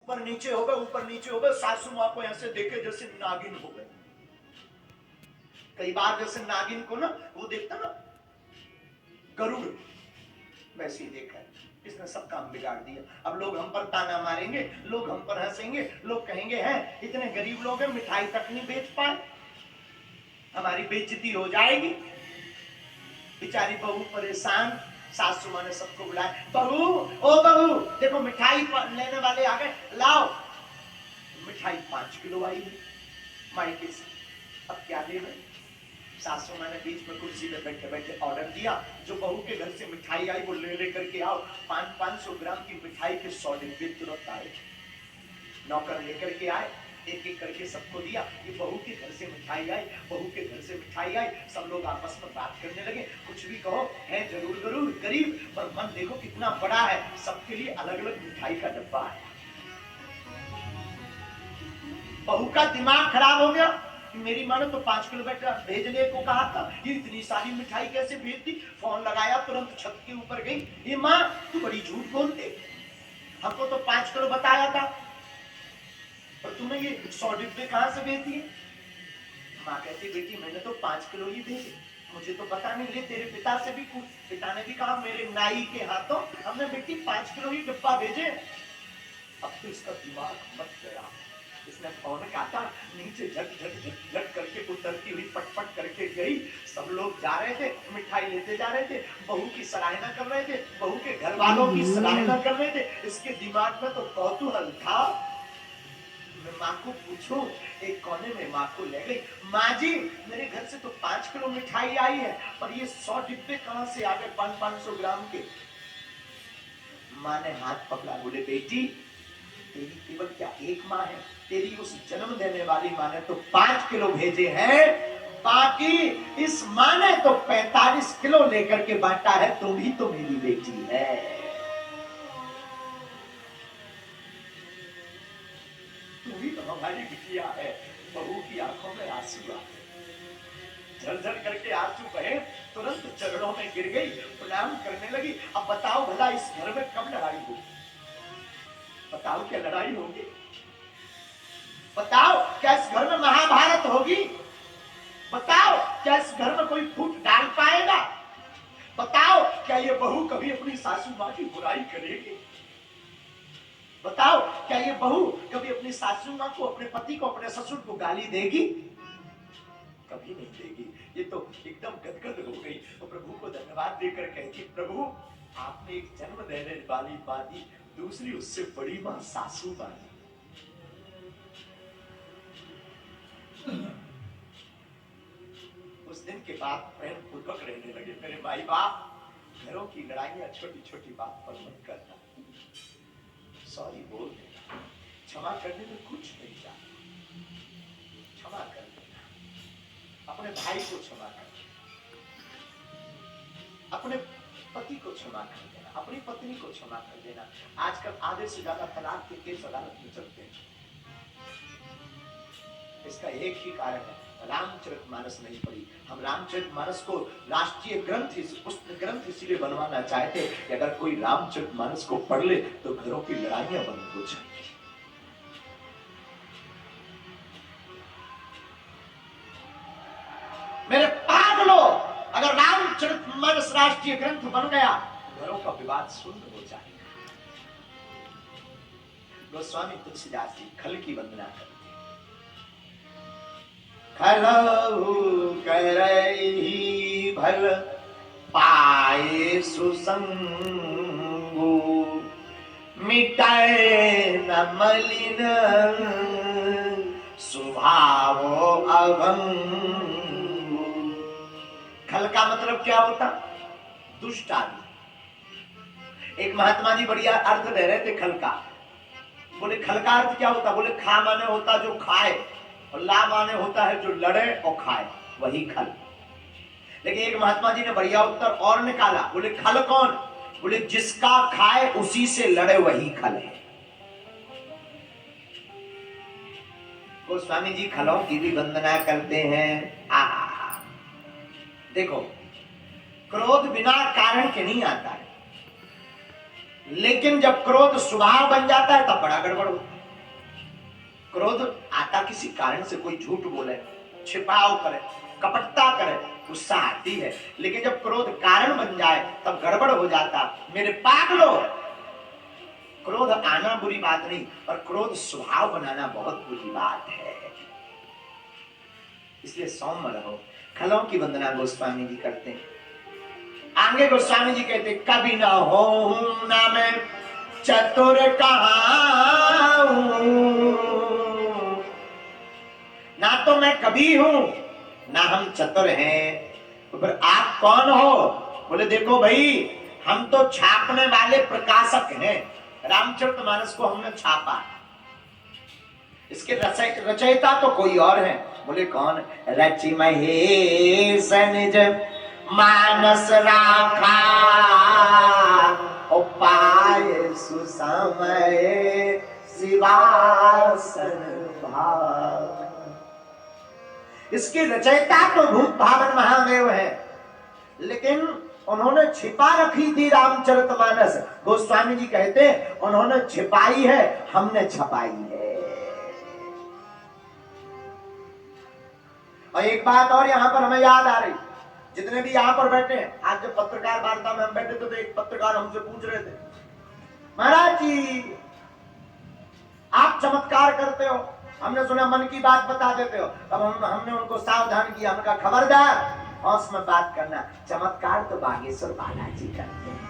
ऊपर नीचे हो गए, ऊपर नीचे हो गए। सासू माँ को ऐसे देखे जैसे नागिन हो गए। कई बार जैसे नागिन को ना वो देखता ना गरुड़, वैसे ही देखा। इसने सब काम बिगाड़ दिया। अब लोग हम पर ताना मारेंगे, लोग हम पर हंसेंगे, लोग कहेंगे हैं इतने गरीब लोग हैं, मिठाई तक नहीं बेच पाए, हमारी बेइज्जती हो जाएगी। बेचारी बहू परेशान। सासू माँ ने सबको बुलाया, बहू ओ बहू देखो मिठाई लेने वाले आ गए, लाओ। मिठाई 5 किलो आई है मायके से। अब क्या दे रहे? सासू माँ ने बीच में कुर्सी पे बैठे बैठे ऑर्डर दिया, जो बहू के घर से मिठाई आई वो ले लेकर के आओ। 500 ग्राम की मिठाई के 100 डिब्बे तुरंत आए। नौकर लेकर के आए, एक एक करके सबको दिया। ये बहू के घर से मिठाई आई, बहू के घर से मिठाई आई। सब लोग आपस में बात करने लगे। कुछ भी कहो, है जरूर जरूर गरीब, पर मन देखो कितना बड़ा है। सबके लिए अलग अलग मिठाई का डब्बा है। बहू का दिमाग खराब हो गया। मेरी माँ ने तो 5 किलो भेजने को कहा था, ये इतनी सारी मिठाई कैसे भेज दी? फोन लगाया, तुरंत छत के ऊपर गई। ये माँ तू बड़ी झूठ बोलते, हमको तो 5 किलो बताया था, और तुम्हें ये 100 डिब्बे कहां से भेज दिए? माँ कहती बेटी मैंने तो 5 किलो ही भेजे, मुझे तो पता नहीं। ले तेरे पिता से भी पूछ। पिता ने भी कहा मेरे नाई के हाथों हमने बेटी 5 किलो ही डिब्बा भेजे। अब तो इसका दिमाग मत गया। इसने फोन काटा, नीचे झट झट झट झट करके उतरती हुई पटपट करके गई। सब लोग जा रहे थे, मिठाई लेते जा रहे थे, बहू की सराहना कर रहे थे, बहू के घर वालों की सराहना कर रहे थे। इसके दिमाग में तो कौतूहल था। मैं माँ को पूछूं, एक कोने में माँ को ले गई। माँ जी मेरे घर से तो 5 किलो मिठाई आई है, पर ये 100 डिब्बे कहां से आ गए 500 ग्राम के? माँ ने हाथ पकड़ा, बोले बेटी तेरी केवल क्या एक माँ है? तेरी उस जन्म देने वाली माँ ने तो 5 किलो भेजे हैं, बाकी इस माँ ने तो 45 किलो लेकर के बांटा है। तुम ही तो मेरी बेटी है। तुम ही तो हमारी बिटिया है। बहू की आंखों में आंसू आ, झरझर करके आंसू बहे, तुरंत चरणों में गिर गई, प्रणाम करने लगी। अब बताओ भला इस घर में कब लड़ाई होगी? बताओ क्या लड़ाई होगी? बताओ क्या इस घर में महाभारत होगी? बताओ क्या इस घर में कोई फूट डाल पाएगा? बताओ क्या ये बहू कभी अपनी सासू माँ की बुराई करेगी? बताओ क्या ये बहू कभी अपनी सासू माँ को, अपने पति को, अपने ससुर को गाली देगी? कभी नहीं देगी। ये तो एकदम गदगद हो गई। तो प्रभु को धन्यवाद देकर कहती, प्रभु आपने एक जन्म देने वाली माँ दी, दूसरी उससे बड़ी माँ सासू माँ दी। उस दिन के बाद प्रेम पूर्वक रहने लगे। मेरे भाई बाप, घरों की लड़ाइयां छोटी छोटी बात पर मत करना, सॉरी बोल देना, क्षमा करने में कुछ नहीं जाता। क्षमा कर देना, अपने भाई को क्षमा कर देना, अपने पति को क्षमा कर देना, अपनी पत्नी को क्षमा कर देना। आजकल आधे से ज्यादा तलाक के केस अदालत में चलते हैं। इसका एक ही कारण है, रामचरितमानस नहीं पढ़ी। हम रामचरितमानस को राष्ट्रीय ग्रंथ इसलिए बनवाना चाहते कि अगर कोई रामचरितमानस को पढ़ ले तो घरों की लड़ाइयां बंद हो जाएंगी। मेरे पागलों, अगर रामचरितमानस राष्ट्रीय ग्रंथ बन गया तो घरों का विवाद शून्य हो जाएगा। गोस्वामी तुलसीदास जी खल की वंदना करते, खलहु करहि भल पाए सुसंगु, मिटाए न मलिन स्वभाव अभंगु। खल का मतलब क्या होता? दुष्ट आदमी। एक महात्मा जी बढ़िया अर्थ दे रहे थे खल का। बोले खल का अर्थ क्या होता? बोले खा माने होता जो खाए, और ला माने होता है जो लड़े और खाए, वही खल। लेकिन एक महात्मा जी ने बढ़िया उत्तर और निकाला। बोले खल कौन? बोले जिसका खाए उसी से लड़े वही खल है। गोस्वामी जी खलों की भी वंदना करते हैं। देखो, क्रोध बिना कारण के नहीं आता है, लेकिन जब क्रोध स्वभाव बन जाता है तब बड़ा गड़बड़ होता है। क्रोध आता किसी कारण से, कोई झूठ बोले, छिपाव करे, कपटता करे, गुस्सा आती है। लेकिन जब क्रोध कारण बन जाए तब गड़बड़ हो जाता। मेरे पागलों, क्रोध आना बुरी बात नहीं, पर क्रोध स्वभाव बनाना बहुत बुरी बात है। इसलिए सौम्य रहो। खलों की वंदना गोस्वामी जी करते हैं। आगे गोस्वामी जी कहते, कभी ना हो ना मैं चतुर कहाऊं, ना तो मैं कभी हूं ना हम चतुर हैं। तो फिर आप कौन हो? बोले देखो भाई, हम तो छापने वाले प्रकाशक हैं। रामचरितमानस को हमने छापा, इसके रचयिता तो कोई और है। बोले कौन? रचि महेश निज मानस राखा, उपाय सुसमय शिवासन भाव। इसके रचयिता तो भूत भावन महादेव है, लेकिन उन्होंने छिपा रखी थी रामचरितमानस। गोस्वामी जी कहते उन्होंने छिपाई है, हमने छपाई है। और एक बात और यहां पर हमें याद आ रही, जितने भी यहां पर बैठे हैं, आज जब पत्रकार वार्ता में हम बैठे थे तो एक पत्रकार हमसे पूछ रहे थे, महाराज जी आप चमत्कार करते हो, हमने सुना मन की बात बता देते हो। तब हमने उनको सावधान किया, हमने कहा खबरदार हौस में बात करना, चमत्कार तो बागेश्वर बालाजी करते हैं।